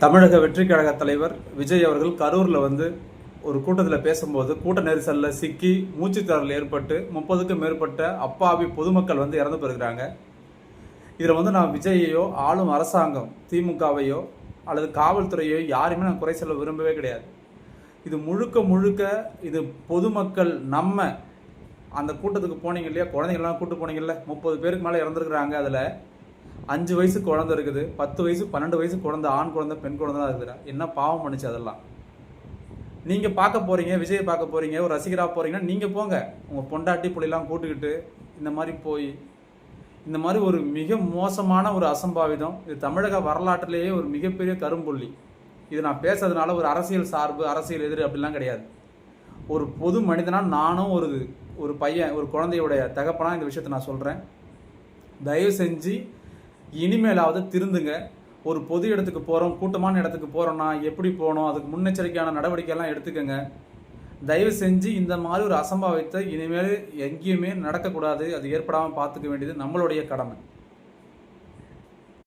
தமிழக வெற்றிக் கழக தலைவர் விஜய் அவர்கள் கரூரில் ஒரு கூட்டத்தில் பேசும்போது கூட்ட நெரிசலில் சிக்கி மூச்சுத்திணறல் ஏற்பட்டு 30க்கும் மேற்பட்ட அப்பாவி பொதுமக்கள் இறந்து போயிருக்கிறாங்க. இதில் நான் விஜயையோ ஆளும் அரசாங்கம் திமுகவையோ அல்லது காவல்துறையோ யாரையுமே நான் குறை சொல்ல விரும்பவே கிடையாது. இது முழுக்க முழுக்க இது பொதுமக்கள். நம்ம அந்த கூட்டத்துக்கு போனீங்க இல்லையா, குழந்தைங்கள்லாம் கூட்டு போனீங்கல்ல, 30 பேருக்கு மேலே இறந்துருக்குறாங்க. அதில் 5 வயசு குழந்தை இருக்குது, 10 வயசு 12 வயசு குழந்தை, ஆண் குழந்தை பெண் குழந்தை தான் இருக்குது. என்ன பாவம் பண்ணுச்சு அதெல்லாம். நீங்கள் பார்க்க போகிறீங்க, விஜயை பார்க்க போகிறீங்க, ஒரு ரசிகராக போகிறீங்கன்னா நீங்கள் போங்க. உங்கள் பொண்டாட்டி புள்ளிலாம் கூட்டுக்கிட்டு இந்த மாதிரி போய் இந்த மாதிரி ஒரு மிக மோசமான ஒரு அசம்பாவிதம். இது தமிழக வரலாற்றிலேயே ஒரு மிகப்பெரிய கரும்புள்ளி. இது நான் பேசுறதுனால ஒரு அரசியல் சார்பு, அரசியல் எதிர் அப்படிலாம் கிடையாது. ஒரு பொது மனிதனாக நானும் ஒரு பையன், ஒரு குழந்தையுடைய தகப்பனா இந்த விஷயத்தை நான் சொல்கிறேன். தயவு செஞ்சு இனிமேலாவது திருந்துங்க. ஒரு பொது இடத்துக்கு போகிறோம், கூட்டமான இடத்துக்கு போகிறோன்னா எப்படி போகணும், அதுக்கு முன்னெச்சரிக்கையான நடவடிக்கையெல்லாம் எடுத்துக்கோங்க. தயவு செஞ்சு இந்த மாதிரி ஒரு அசம்பாவிதத்தை இனிமேல் எங்கேயுமே நடக்கக்கூடாது. அது ஏற்படாமல் பார்த்துக்க வேண்டியது நம்மளுடைய கடமை.